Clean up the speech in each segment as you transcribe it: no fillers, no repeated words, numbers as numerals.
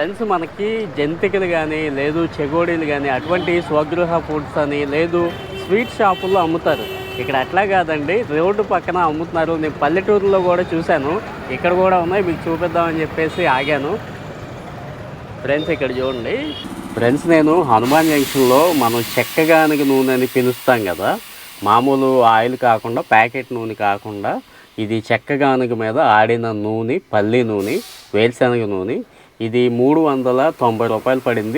Friends మనకి జంతికలు కానీ లేదు చెగోడీలు కానీ అటువంటి స్వగృహ ఫుడ్స్ అని లేదు స్వీట్ షాపుల్లో అమ్ముతారు. ఇక్కడ అట్లా కాదండి, రోడ్డు పక్కన అమ్ముతున్నారు. నేను పల్లెటూరులో కూడా చూశాను, ఇక్కడ కూడా ఉన్నాయి, మీకు చూపిద్దామని చెప్పేసి ఆగాను. ఫ్రెండ్స్ ఇక్కడ చూడండి ఫ్రెండ్స్, నేను హనుమాన్ జంక్షన్లో మనం చెక్కగానుగ నూనె అని పిలుస్తాం కదా, మామూలు ఆయిల్ కాకుండా ప్యాకెట్ నూనె కాకుండా ఇది చెక్కగానుగ మీద ఆడిన నూనె, పల్లి నూనె, వేరుశనగ నూనె. ఇది 390 రూపాయలు పడింది.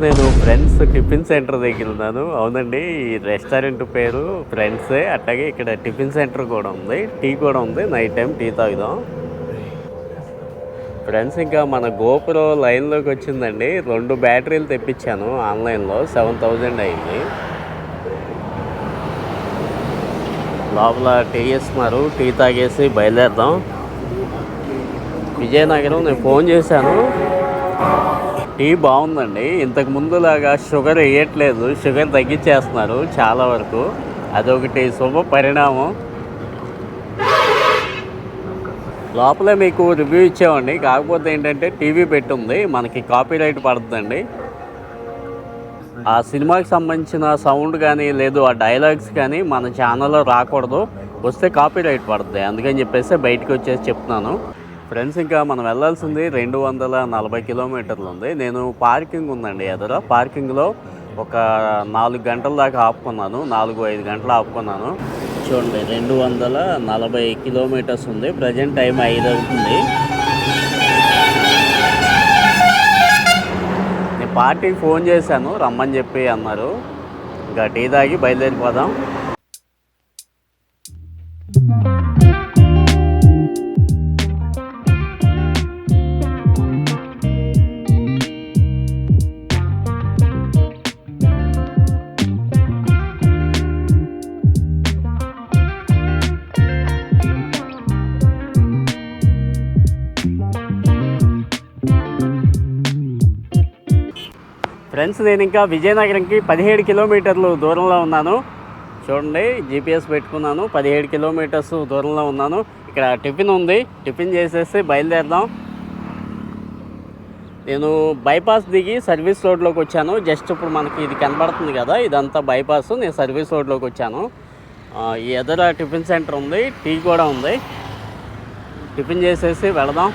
నేను ఫ్రెండ్స్ టిఫిన్ సెంటర్ దగ్గర ఉన్నాను. అవునండి, ఈ రెస్టారెంట్ పేరు ఫ్రెండ్సే. అట్లాగే ఇక్కడ టిఫిన్ సెంటర్ కూడా ఉంది, టీ కూడా ఉంది. నైట్ టైం టీ తాగుదాం ఫ్రెండ్స్. ఇంకా మన గోపురో లైన్లోకి వచ్చిందండి. 2 బ్యాటరీలు తెప్పించాను ఆన్లైన్లో, 7000 అయింది. లోపల టీ ఇస్తున్నారు, టీ తాగేసి బయలుదేరదాం. విజయనగరం నేను ఫోన్ చేశాను, టీ బాగుందండి. ఇంతకు ముందులాగా షుగర్ వేయట్లేదు, షుగర్ తగ్గించేస్తున్నారు చాలా వరకు. అదొకటి శుభ పరిణామం. లోపలే మీకు రివ్యూ ఇచ్చామండి, కాకపోతే ఏంటంటే టీవీ పెట్టుంది, మనకి కాపీరైట్ పడుతుందండి. ఆ సినిమాకి సంబంధించిన సౌండ్ కానీ లేదు ఆ డైలాగ్స్ కానీ మన ఛానల్లో రాకూడదు, వస్తే కాపీరైట్ పడుతుంది. అందుకని చెప్పేసి బయటకు వచ్చేసి చెప్తున్నాను ఫ్రెండ్స్. ఇంకా మనం వెళ్ళాల్సింది 240 కిలోమీటర్లు ఉంది. నేను పార్కింగ్ ఉందండి ఎదుర, పార్కింగ్లో ఒక 4 గంటల దాకా ఆపుకున్నాను, 4-5 గంటలు ఆపుకున్నాను. చూడండి 240 కిలోమీటర్స్ ఉంది. ప్రజెంట్ టైం 5 అవుతుంది. నేను పార్టీకి ఫోన్ చేశాను, రమ్మని చెప్పి అన్నారు. ఇంకా టీ తాగి బయలుదేరిపోదాం. ఫ్రెండ్స్, నేను ఇంకా విజయనగరంకి 17 కిలోమీటర్లు దూరంలో ఉన్నాను. చూడండి జీపీఎస్ పెట్టుకున్నాను, 17 కిలోమీటర్స్ దూరంలో ఉన్నాను. ఇక్కడ టిఫిన్ ఉంది, టిఫిన్ చేసేసి బయలుదేరదాం. నేను బైపాస్ దిగి సర్వీస్ రోడ్లోకి వచ్చాను. జస్ట్ ఇప్పుడు మనకి ఇది కనబడుతుంది కదా, ఇదంతా బైపాస్. నేను సర్వీస్ రోడ్లోకి వచ్చాను. ఈ ఎదుర టిఫిన్ సెంటర్ ఉంది, టీ కూడా ఉంది. టిఫిన్ చేసేసి వెళదాం.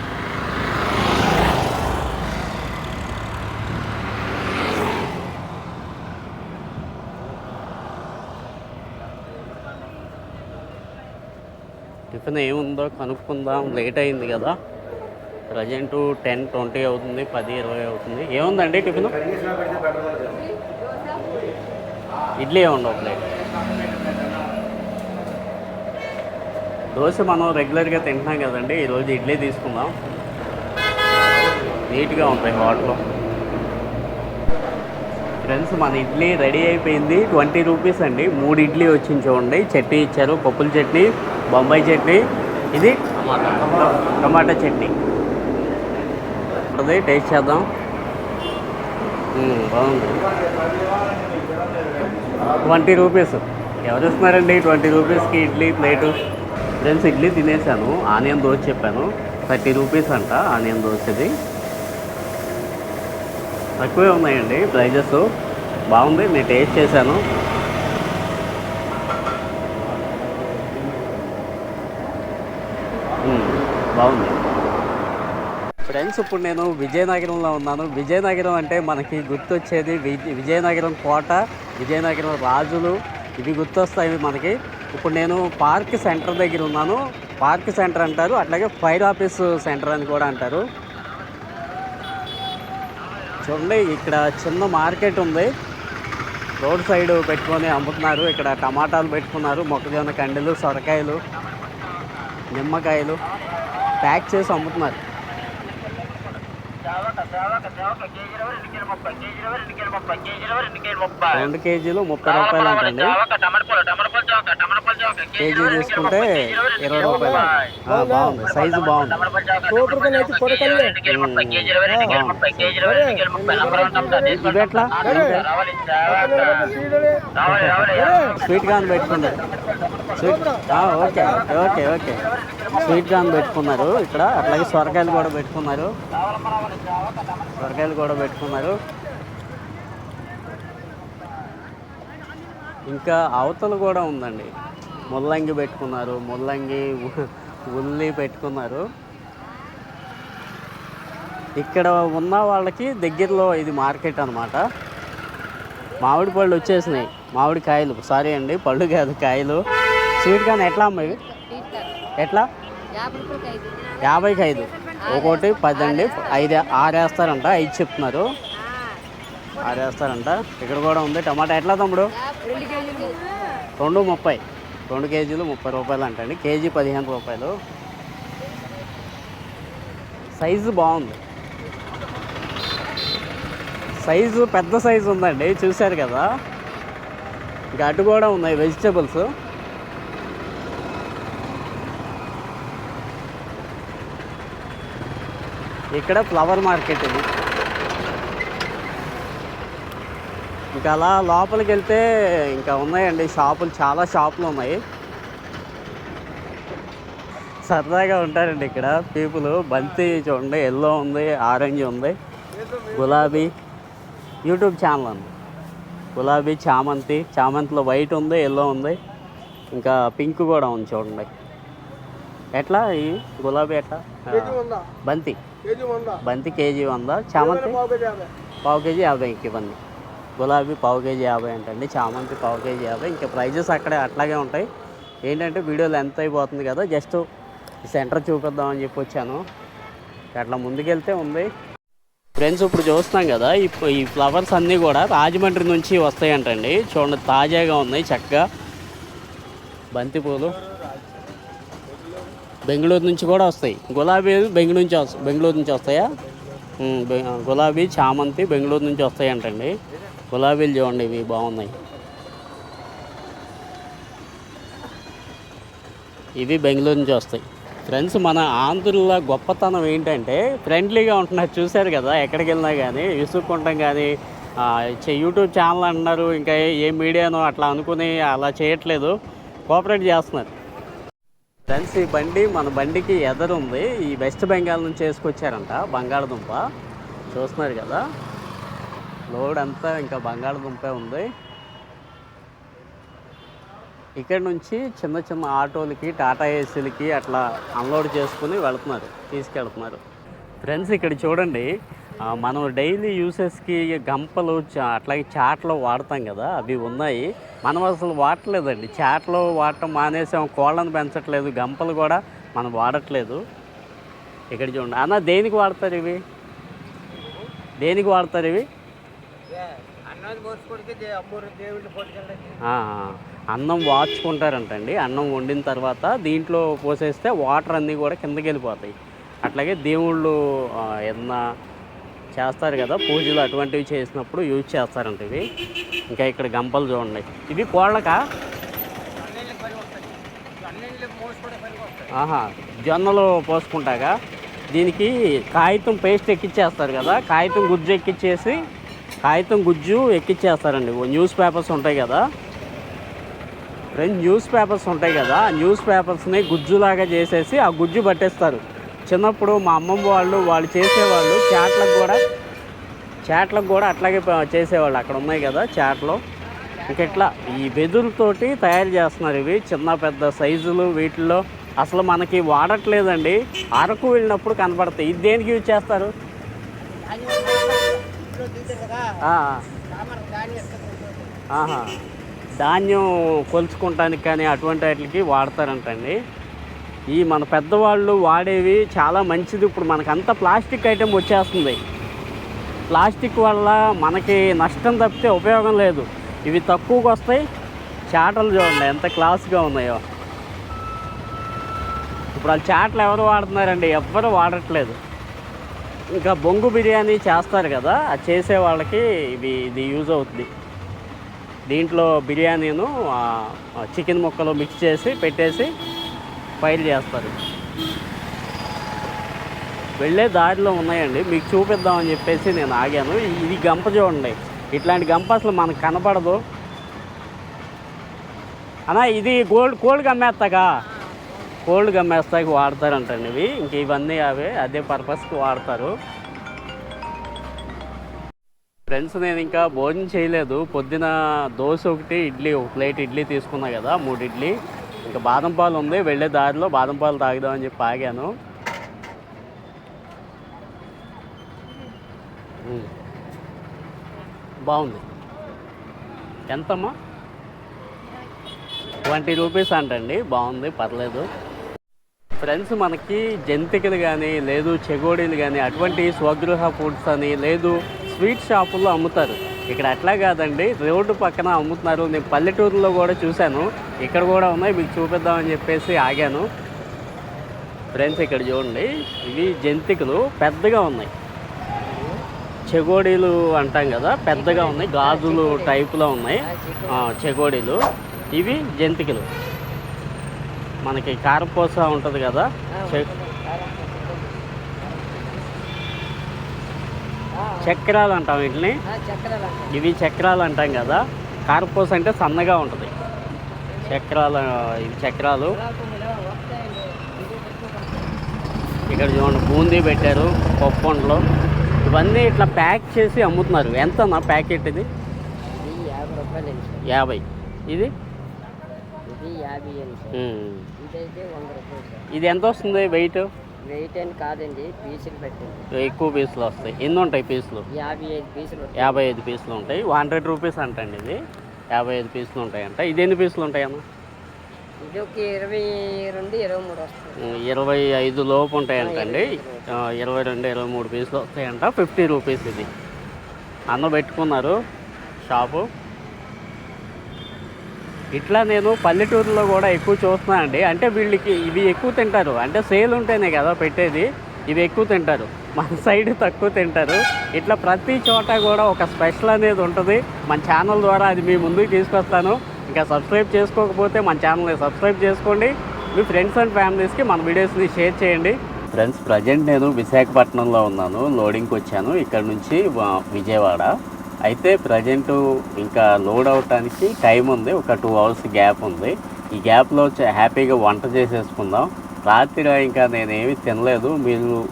టిఫిన్ ఏముందో కనుక్కుందాం, లేట్ అయింది కదా. ప్రజెంటు 10-20 అవుతుంది, 10-20 అవుతుంది. ఏముందండి టిఫిన్? ఇడ్లీ ఏముంది ఒక ప్లేట్. దోశ మనం రెగ్యులర్గా తింటున్నాం కదండి, ఈరోజు ఇడ్లీ తీసుకుందాం. నీట్గా ఉంటాయి హోటల్లో. ఫ్రెండ్స్, మన ఇడ్లీ రెడీ అయిపోయింది. 20 రూపీస్ అండి. 3 ఇడ్లీ వచ్చింది చూడండి. చట్నీ ఇచ్చారు, పప్పుల చట్నీ, బొంబాయి చట్నీ, ఇది టమాటా చట్నీ. అది టేస్ట్ చేద్దాం. బాగుంది. 20 రూపీస్. ఎవరు ఇస్తున్నారండి 20 రూపీస్కి ఇడ్లీ ప్లేటు? ఫ్రెండ్స్, ఇడ్లీ తినేసాను. ఆనియన్ దోశ చెప్పాను, 30 రూపీస్ అంట ఆనియన్ దోశది. తక్కువే ఉన్నాయండి ప్రైజెస్. బాగుంది, నేను టేస్ట్ చేశాను. బాగుంది ఫ్రెండ్స్. ఇప్పుడు నేను విజయనగరంలో ఉన్నాను. విజయనగరం అంటే మనకి గుర్తొచ్చేది విజయనగరం కోట, విజయనగరం రాజులు, ఇవి గుర్తొస్తాయి మనకి. ఇప్పుడు నేను పార్క్ సెంటర్ దగ్గర ఉన్నాను. పార్క్ సెంటర్ అంటారు, అట్లాగే ఫైర్ ఆఫీస్ సెంటర్ అని కూడా అంటారు. చూడండి ఇక్కడ చిన్న మార్కెట్ ఉంది, రోడ్ సైడ్ పెట్టుకొని అమ్ముతున్నారు. ఇక్కడ టమాటాలు పెట్టుకున్నారు, మొక్కజొన్న కండెలు, సొరకాయలు, నిమ్మకాయలు ప్యాక్ చేసి అమ్ముతున్నారు. 2 కేజీలు 30 రూపాయలు అంటండి. కేజీ తీసుకుంటే 20 రూపాయలు. బాగుంది, సైజు బాగుంది. ఇవి ఎట్లా? స్వీట్ కార్న్ పెట్టుకున్నారు. Okay okay okay sweet corn పెట్టుకున్నారు ఇక్కడ. అట్లాగే సొరకాయలు కూడా పెట్టుకున్నారు. ఇంకా అవతలు కూడా ఉందండి. ముల్లంగి పెట్టుకున్నారు, ఉల్లి పెట్టుకున్నారు. ఇక్కడ ఉన్న వాళ్ళకి దగ్గరలో ఇది మార్కెట్ అన్నమాట. మామిడి పళ్ళు వచ్చేసినాయి, మామిడి కాయలు, సారీ అండి పళ్ళు కాదు కాయలు. స్వీట్ కార్న్ ఎట్లా అమ్మాయి? ఎట్లా? 50కి 5, ఒకటి 10 అండి. 6 వేస్తారంట, 5 చెప్తున్నారు, 6 వేస్తారంట. ఇక్కడ కూడా ఉంది టమాటా. ఎట్లా తమ్ముడు? 2 కేజీలు 30 రూపాయలు అంటండి. కేజీ 15 రూపాయలు. సైజు బాగుంది, సైజు పెద్ద సైజు ఉందండి, చూశారు కదా. ఇంకా అటు కూడా ఉన్నాయి వెజిటేబుల్స్. ఇక్కడ ఫ్లవర్ మార్కెట్ ఇది. ఇంకా అలా లోపలికి వెళ్తే ఇంకా ఉన్నాయండి షాపులు, చాలా షాపులు ఉన్నాయి. సరదాగా ఉంటారండి ఇక్కడ పీపుల్. బంతి చూడండి, ఎల్లో ఉంది, ఆరెంజ్ ఉంది, గులాబీ. యూట్యూబ్ ఛానల్ అండి. గులాబీ, చామంతిలో వైట్ ఉంది, ఎల్లో ఉంది, ఇంకా పింక్ కూడా ఉంది చూడండి. ఎట్లా ఈ గులాబీ ఎట్లా? బంతి కేజీ 100, చామంతి పావు కేజీ 50 ఇవన్నీ. గులాబీ పావు కేజీ 50 అంటండి, చామంతి పావు కేజీ 50. ఇంకా ప్రైజెస్ అక్కడే అట్లాగే ఉంటాయి. ఏంటంటే వీడియోలో ఎంత అయిపోతుంది కదా, జస్ట్ సెంటర్ చూపిద్దామని చెప్పి వచ్చాను. అట్లా ముందుకెళ్తే ఉంది ఫ్రెండ్స్. ఇప్పుడు చూస్తున్నాం కదా, ఈ ఫ్లవర్స్ అన్నీ కూడా రాజమండ్రి నుంచి వస్తాయంటండి. చూడండి తాజాగా ఉన్నాయి చక్కగా. బంతిపూలు బెంగళూరు నుంచి కూడా వస్తాయి. గులాబీలు బెంగళూరు నుంచి వస్తాయా? గులాబీ, చామంతి బెంగళూరు నుంచి వస్తాయంటండి. గులాబీలు చూడండి, ఇవి బాగున్నాయి. ఇవి బెంగళూరు నుంచి వస్తాయి. ఫ్రెండ్స్, మన ఆంధ్రుల గొప్పతనం ఏంటంటే ఫ్రెండ్లీగా ఉంటున్నారు. చూశారు కదా, ఎక్కడికి వెళ్ళినా కానీ విసుక్కుంటాం కానీ యూట్యూబ్ ఛానల్ అంటున్నారు, ఇంకా ఏ మీడియానో అట్లా అనుకుని అలా చేయట్లేదు, కోఆపరేట్ చేస్తున్నారు. ఫ్రెండ్స్, ఈ బండి మన బండికి ఎదురుంది. ఈ వెస్ట్ బెంగాల్ నుంచి వేసుకొచ్చారంట బంగాళదుంప. చూస్తున్నారు కదా, లోడ్ అంతా ఇంకా బంగాళదుంపే ఉంది. ఇక్కడ నుంచి చిన్న చిన్న ఆటోలకి, టాటా ఏసీలకి అట్లా అన్లోడ్ చేసుకుని తీసుకెళ్తున్నారు. ఫ్రెండ్స్, ఇక్కడ చూడండి, మనం డైలీ యూసెస్కి గంపలు అట్లాగే చాట్లో వాడతాం కదా, అవి ఉన్నాయి. మనం అసలు వాడట్లేదండి, చాట్లో వాడటం మానేసాం, కోళ్ళను పెంచట్లేదు, గంపలు కూడా మనం వాడట్లేదు. ఇక్కడ చూడండి అన్న, దేనికి వాడతారు ఇవి? అన్నం వార్చుకుంటారంటండి. అన్నం వండిన తర్వాత దీంట్లో పోసేస్తే వాటర్ అన్నీ కూడా కిందకి వెళ్ళిపోతాయి. అట్లాగే దేవుళ్ళు ఏదన్నా చేస్తారు కదా, పూజలు అటువంటివి చేసినప్పుడు యూజ్ చేస్తారంట ఇవి. ఇంకా ఇక్కడ గంపలు చూడండి, ఇవి కోళ్ళకా? జొన్నలు పోసుకుంటాగా. దీనికి కాగితం పేస్ట్ ఎక్కిచ్చేస్తారు కదా, కాగితం గుజ్జు ఎక్కిచ్చేస్తారండి. న్యూస్ పేపర్స్ ఉంటాయి కదా ఫ్రెండ్స్, న్యూస్ పేపర్స్ని గుజ్జులాగా చేసేసి ఆ గుజ్జు పట్టేస్తారు. చిన్నప్పుడు మా అమ్మమ్మ వాళ్ళు చేసేవాళ్ళు, చాట్లకు కూడా అట్లాగే చేసేవాళ్ళు. అక్కడ ఉన్నాయి కదా చాట్లు. ఇంకెట్లా ఈ వెదురుతోటి తయారు చేస్తున్నారు ఇవి, చిన్న పెద్ద సైజులు. వీటిల్లో అసలు మనకి వాడట్లేదండి, అరకు వెళ్ళినప్పుడు కనపడతాయి. ఇది దేనికి యూజ్ చేస్తారు? ధాన్యం కొలుచుకోవటానికి కానీ అటువంటి వాటికి వాడతారంటండి. ఈ మన పెద్దవాళ్ళు వాడేవి చాలా మంచిది. ఇప్పుడు మనకంతా ప్లాస్టిక్ ఐటెం వచ్చేస్తుంది. ప్లాస్టిక్ వల్ల మనకి నష్టం తప్పితే ఉపయోగం లేదు. ఇవి తక్కువకి వస్తాయి. చాటలు చూడండి ఎంత క్లాస్గా ఉన్నాయో. ఇప్పుడు ఆ చాటలు ఎవరు వాడుతున్నారండి? ఎవ్వరు వాడట్లేదు. ఇంకా బొంగు బిర్యానీ చేస్తారు కదా, అది చేసే వాళ్ళకి ఇది యూజ్ అవుతుంది. దీంట్లో బిర్యానీను చికెన్ ముక్కలు మిక్స్ చేసి పెట్టేసి ఫైల్ చేస్తారు. వెళ్ళే దారిలో ఉన్నాయండి, మీకు చూపిద్దామని చెప్పేసి నేను ఆగాను. ఇది గంప చూడండి, ఇట్లాంటి గంప అసలు మనకు కనపడదు అన్నా. ఇది కోల్డ్ గమ్మేస్తాగా, కోల్డ్ గమ్మేస్తాకి వాడతారంటండి ఇవి. ఇంక ఇవన్నీ అదే పర్పస్కి వాడతారు. ఫ్రెండ్స్, నేను ఇంకా భోజనం చేయలేదు. పొద్దున దోశ ఒకటి, ఇడ్లీ, ఒక ప్లేట్ ఇడ్లీ తీసుకున్నా కదా, 3 ఇడ్లీ. ఇంకా బాదం పాలు ఉంది, వెళ్ళే దారిలో బాదం పాలు తాగుదామని చెప్పి ఆగాను. బాగుంది. ఎంతమ్మా? 20 రూపీస్ అంటండి. బాగుంది, పర్లేదు. ఫ్రెండ్స్, మనకి జంతికలు కానీ లేదు చెగోడీలు కానీ అటువంటి స్వగృహ ఫుడ్స్ అని లేదు స్వీట్ షాపుల్లో అమ్ముతారు. ఇక్కడ అట్లా కాదండి, రోడ్డు పక్కన అమ్ముతున్నారు. నేను పల్లెటూరులో కూడా చూశాను, ఇక్కడ కూడా ఉన్నాయి, మీకు చూపిద్దామని చెప్పేసి ఆగాను. ఫ్రెండ్స్, ఇక్కడ చూడండి, ఇవి జంతికలు పెద్దగా ఉన్నాయి. చెగోడీలు అంటాం కదా, పెద్దగా ఉన్నాయి, గాజులు టైపులో ఉన్నాయి చెగోడీలు. ఇవి జంతికలు. మనకి కారపూస ఉంటుంది కదా, చక్రాలు అంటాం వీటిని. ఇవి చక్రాలు అంటాం కదా, కారపూస అంటే సన్నగా ఉంటుంది. ఇవి చక్రాలు. ఇక్కడ చూడండి, బూందీ పెట్టారు, పప్పు వంటలు. ఇవన్నీ ఇట్లా ప్యాక్ చేసి అమ్ముతున్నారు. ఎంతన్నా ప్యాకెట్ ఇది? 50. ఇది ఇది ఎంత వస్తుంది వెయిట్? వెయిట్ అని కాదండి, పీసులు పెట్టండి. ఎక్కువ పీసులు వస్తాయి. ఎన్ని ఉంటాయి పీసులు? 55 పీసులు. 55 పీసులు ఉంటాయి. 100 రూపీస్ అంటండి ఇది. 55 పీసులు ఉంటాయంట. ఇది ఎన్ని పీసులు ఉంటాయన్న? ఇది ఒక 22, 23 వస్తుంది. 25 లోపు ఉంటాయంటండి. 22, 23 పీసులు వస్తాయంట. 50 రూపీస్ ఇది. అన్న పెట్టుకున్నారు షాపు. ఇట్లా నేను పల్లెటూరులో కూడా ఎక్కువ చూస్తున్నానండి. అంటే వీళ్ళకి ఇవి ఎక్కువ తింటారు, అంటే సేల్ ఉంటేనే కదా పెట్టేది. ఇవి ఎక్కువ తింటారు, మన సైడ్ తక్కువ తింటారు. ఇట్లా ప్రతి చోట కూడా ఒక స్పెషల్ అనేది ఉంటుంది. మన ఛానల్ ద్వారా అది మీ ముందుకు తీసుకొస్తాను. ఇంకా సబ్స్క్రైబ్ చేసుకోకపోతే మన ఛానల్ని సబ్స్క్రైబ్ చేసుకోండి. మీ ఫ్రెండ్స్ అండ్ ఫ్యామిలీస్కి మన వీడియోస్ని షేర్ చేయండి. ఫ్రెండ్స్, ప్రజెంట్ నేను విశాఖపట్నంలో ఉన్నాను. లోడింగ్కి వచ్చాను ఇక్కడ నుంచి విజయవాడ. అయితే ప్రజెంటు ఇంకా లోడ్ అవటానికి టైం ఉంది, ఒక 2 అవర్స్ గ్యాప్ ఉంది. ఈ గ్యాప్లో హ్యాపీగా వంట చేసేసుకుందాం. రాత్రి ఇంకా నేనేమి తినలేదు.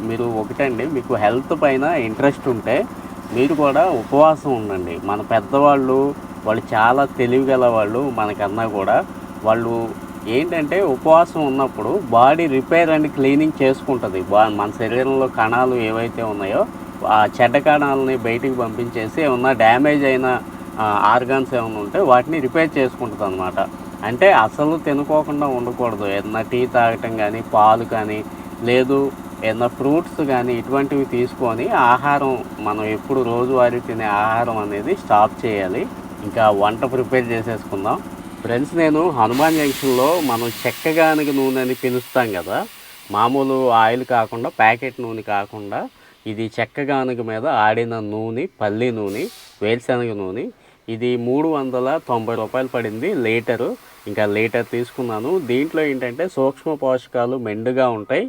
మీరు ఒకటండి, మీకు హెల్త్ పైన ఇంట్రెస్ట్ ఉంటే మీరు కూడా ఉపవాసం ఉండండి. మన పెద్దవాళ్ళు చాలా తెలివిగల వాళ్ళు, మనకన్నా కూడా. వాళ్ళు ఏంటంటే ఉపవాసం ఉన్నప్పుడు బాడీ రిపేర్ అండ్ క్లీనింగ్ చేసుకుంటుంది. మన శరీరంలో కణాలు ఏవైతే ఉన్నాయో ఆ చెడ్డ కణాలని బయటికి పంపించేసి ఏమన్నా డ్యామేజ్ అయిన ఆర్గాన్స్ ఏమైనా ఉంటే వాటిని రిపేర్ చేసుకుంటుంది అన్నమాట. అంటే అసలు తినుకోకుండా ఉండకూడదు. ఏదన్నా టీ తాగటం కానీ, పాలు కానీ, లేదు ఏదన్నా ఫ్రూట్స్ కానీ ఇటువంటివి తీసుకొని ఆహారం మనం ఎప్పుడు రోజువారీ తినే ఆహారం అనేది స్టాప్ చేయాలి. ఇంకా వంట ప్రిపేర్ చేసేసుకుందాం. ఫ్రెండ్స్, నేను హనుమాన్ జంక్షన్లో మనం చెక్కగానుగ నూనె అని పిలుస్తాం కదా, మామూలు ఆయిల్ కాకుండా, ప్యాకెట్ నూనె కాకుండా ఇది చెక్కగానుగ మీద ఆడిన నూనె, పల్లి నూనె, వేరుశనగ నూనె. ఇది 390 రూపాయలు పడింది లీటరు. ఇంకా లీటర్ తీసుకున్నాను. దీంట్లో ఏంటంటే సూక్ష్మ పోషకాలు మెండుగా ఉంటాయి.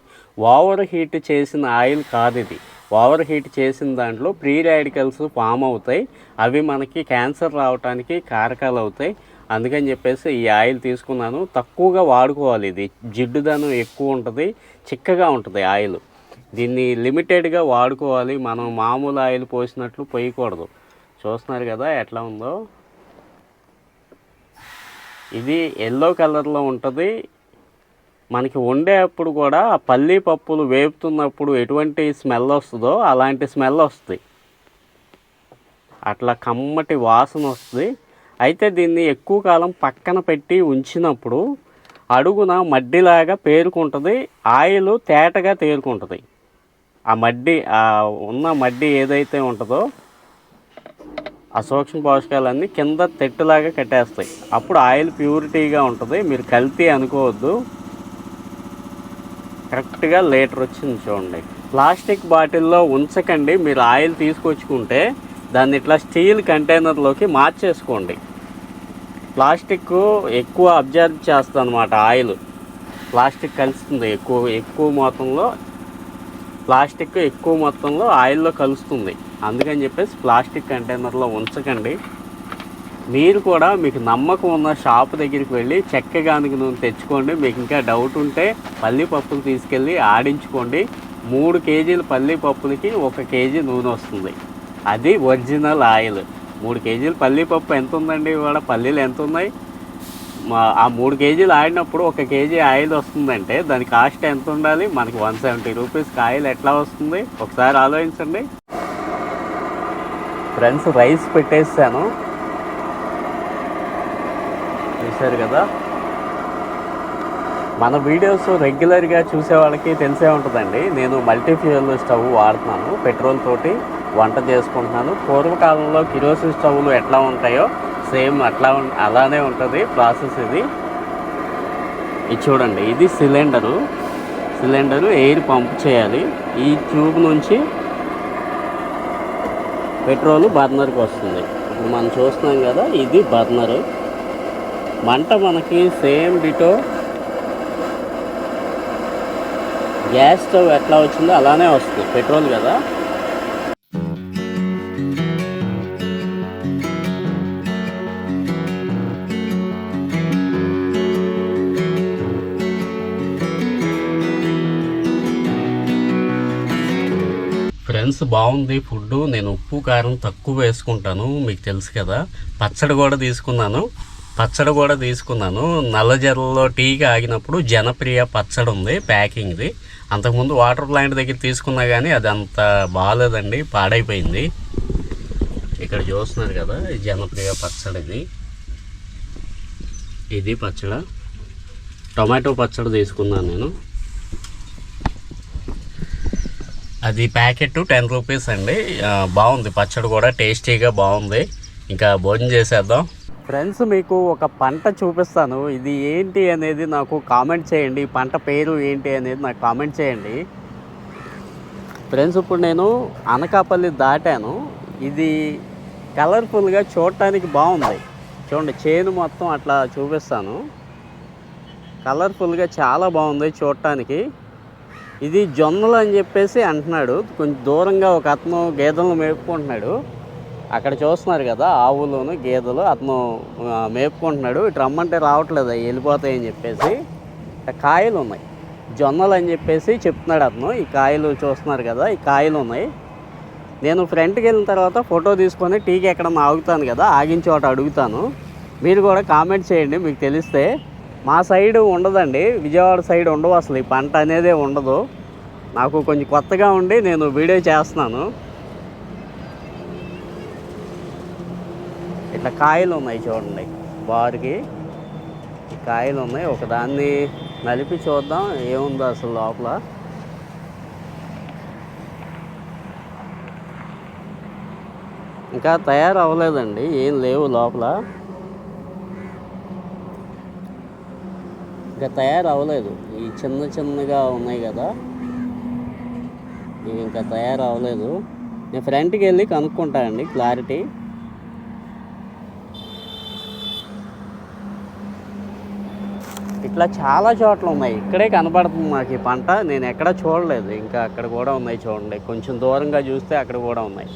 ఓవర్ హీట్ చేసిన ఆయిల్ కాదు ఇది. ఓవర్ హీట్ చేసిన దాంట్లో ఫ్రీ రాడికల్స్ ఫామ్ అవుతాయి. అవి మనకి క్యాన్సర్ రావడానికి కారకాలు అవుతాయి. అందుకని చెప్పేసి ఈ ఆయిల్ తీసుకున్నాను. తక్కువగా వాడుకోవాలి. ఇది జిడ్డుదనం ఎక్కువ ఉంటుంది, చిక్కగా ఉంటుంది ఆయిల్. దీన్ని లిమిటెడ్గా వాడుకోవాలి. మనం మామూలు ఆయిల్ పోసినట్లు పోయకూడదు. చూస్తున్నారు కదా ఎట్లా ఉందో. ఇది ఎల్లో కలర్లో ఉంటుంది. మనకి వండేటప్పుడు కూడా పల్లి పప్పులు వేపుతున్నప్పుడు ఎటువంటి స్మెల్ వస్తుందో అలాంటి స్మెల్ వస్తుంది. అట్లా కమ్మటి వాసన వస్తుంది. అయితే దీన్ని ఎక్కువ కాలం పక్కన పెట్టి ఉంచినప్పుడు అడుగున మడ్డిలాగా పేరుకుంటుంది, ఆయిల్ తేటగా తేరుకుంటుంది. ఆ మడ్డి, ఉన్న మడ్డి ఏదైతే ఉంటుందో ఆ సూక్ష్మ పోషకాలన్నీ కింద తెట్టులాగా కట్టేస్తాయి. అప్పుడు ఆయిల్ ప్యూరిటీగా ఉంటుంది. మీరు కల్తీ అనుకోవద్దు. కరెక్ట్గా లీటర్ వచ్చింది చూడండి. ప్లాస్టిక్ బాటిల్లో ఉంచకండి. మీరు ఆయిల్ తీసుకొచ్చుకుంటే దాన్ని ఇట్లా స్టీల్ కంటైనర్లోకి మార్చేసుకోండి. ప్లాస్టిక్ ఎక్కువ అబ్జర్వ్ చేస్తుంది అన్నమాట. ఆయిల్ ప్లాస్టిక్ కలుస్తుంది, ఎక్కువ మొత్తంలో ప్లాస్టిక్ ఎక్కువ మొత్తంలో ఆయిల్లో కలుస్తుంది. అందుకని చెప్పేసి ప్లాస్టిక్ కంటైనర్లో ఉంచకండి. మీరు కూడా మీకు నమ్మకం ఉన్న షాప్ దగ్గరికి వెళ్ళి చెక్కగానుగ నూనె తెచ్చుకోండి. మీకు ఇంకా డౌట్ ఉంటే పల్లీపప్పులు తీసుకెళ్ళి ఆడించుకోండి. 3 కేజీల పల్లీపప్పులకి 1 కేజీ నూనె వస్తుంది. అది ఒరిజినల్ ఆయిల్. 3 కేజీల పల్లీపప్పు ఎంత ఉందండి? ఇవాళ పల్లీలు ఎంత ఉన్నాయి? ఆ 3 కేజీలు ఆడినప్పుడు 1 కేజీ ఆయిల్ వస్తుందంటే దాని కాస్ట్ ఎంత ఉండాలి? మనకి 170 రూపీస్కి ఆయిల్ ఎట్లా వస్తుంది? ఒకసారి ఆలోచించండి ఫ్రెండ్స్. రైస్ పెట్టేసాను, చూశారు కదా. మన వీడియోస్ రెగ్యులర్గా చూసే వాళ్ళకి తెలిసే ఉంటుందండి. నేను మల్టీఫ్యూయల్ స్టవ్ వాడుతున్నాను, పెట్రోల్ తోటి వంట చేసుకుంటున్నాను. పూర్వకాలంలో కిరోసిన్ స్టవ్లు ఎట్లా ఉంటాయో సేమ్ అలానే ఉంటుంది ప్రాసెస్. ఇది చూడండి, ఇది సిలిండరు ఎయిర్ పంప్ చేయాలి. ఈ ట్యూబ్ నుంచి పెట్రోల్ బర్నర్కి వస్తుంది. ఇప్పుడు మనం చూస్తున్నాం కదా, ఇది బర్నరు. మంట మనకి సేమ్ డిటో గ్యాస్ స్టవ్ ఎట్లా వచ్చిందో అలానే వస్తుంది, పెట్రోల్ కదా. ఫ్రెండ్స్, బాగుంది ఫుడ్. నేను ఉప్పు కారం తక్కువ వేసుకుంటాను, మీకు తెలుసు కదా. పచ్చడి కూడా తీసుకున్నాను. నల్లజర్లలో టీకి ఆగినప్పుడు జనప్రియ పచ్చడి ఉంది ప్యాకింగ్ది. అంతకుముందు వాటర్ ప్లాంట్ దగ్గర తీసుకున్నా కానీ అది అంత బాగాలేదండి, పాడైపోయింది. ఇక్కడ చూస్తున్నారు కదా, జనప్రియ పచ్చడిది. ఇది పచ్చడి, టొమాటో పచ్చడి తీసుకున్నాను నేను. అది ప్యాకెట్ 10 రూపీస్ అండి. బాగుంది పచ్చడి కూడా, టేస్టీగా బాగుంది. ఇంకా భోజనం చేసేద్దాం. ఫ్రెండ్స్, మీకు ఒక పంట చూపిస్తాను. ఇది ఏంటి అనేది నాకు కామెంట్ చేయండి. ఈ పంట పేరు ఏంటి అనేది నాకు కామెంట్ చేయండి. ఫ్రెండ్స్, ఇప్పుడు నేను అనకాపల్లి దాటాను. ఇది కలర్ఫుల్గా చూడటానికి బాగుంది. చూడండి, చేను మొత్తం అట్లా చూపిస్తాను. కలర్ఫుల్గా చాలా బాగుంది చూడటానికి. ఇది జొన్నలు అని చెప్పేసి అంటున్నాడు. కొంచెం దూరంగా ఒక అతను గేదెలను మేపుకుంటున్నాడు. అక్కడ చూస్తున్నారు కదా, ఆవులను గేదెలు అతను మేపుకుంటున్నాడు. ఇటు రమ్మంటే రావట్లేదు, వెళ్ళిపోతాయని చెప్పేసి. కాయలు ఉన్నాయి, జొన్నలు అని చెప్పేసి చెప్తున్నాడు అతను. ఈ కాయలు చూస్తున్నారు కదా, ఈ కాయలు ఉన్నాయి. నేను ఫ్రంట్కి వెళ్ళిన తర్వాత ఫోటో తీసుకొని టీకి ఎక్కడన్నా ఆగుతాను కదా, ఆగిన చోట అడుగుతాను. మీరు కూడా కామెంట్ చేయండి మీకు తెలిస్తే. మా సైడ్ ఉండదండి, విజయవాడ సైడ్ ఉండవు అసలు, ఈ పంట అనేదే ఉండదు. నాకు కొంచెం కొత్తగా ఉండి నేను వీడియో చేస్తున్నాను. ఇట్లా కాయలు ఉన్నాయి చూడండి, బారుకి ఈ కాయలు ఉన్నాయి. ఒకదాన్ని నలిపి చూద్దాం ఏముందో అసలు లోపల. ఇంకా తయారు అవ్వలేదండి, ఏం లేవు లోపల, ఇంకా తయారు అవ్వలేదు. ఈ చిన్నగా ఉన్నాయి కదా, ఇవి ఇంకా తయారు అవ్వలేదు. నేను ఫ్రంట్కి వెళ్ళి కనుక్కుంటా అండి క్లారిటీ. ఇట్లా చాలా చోట్ల ఉన్నాయి, ఇక్కడే కనబడుతుంది మాకు ఈ పంట. నేను ఎక్కడ చూడలేదు, ఇంకా అక్కడ కూడా ఉన్నాయి చూడండి. కొంచెం దూరంగా చూస్తే అక్కడ కూడా ఉన్నాయి.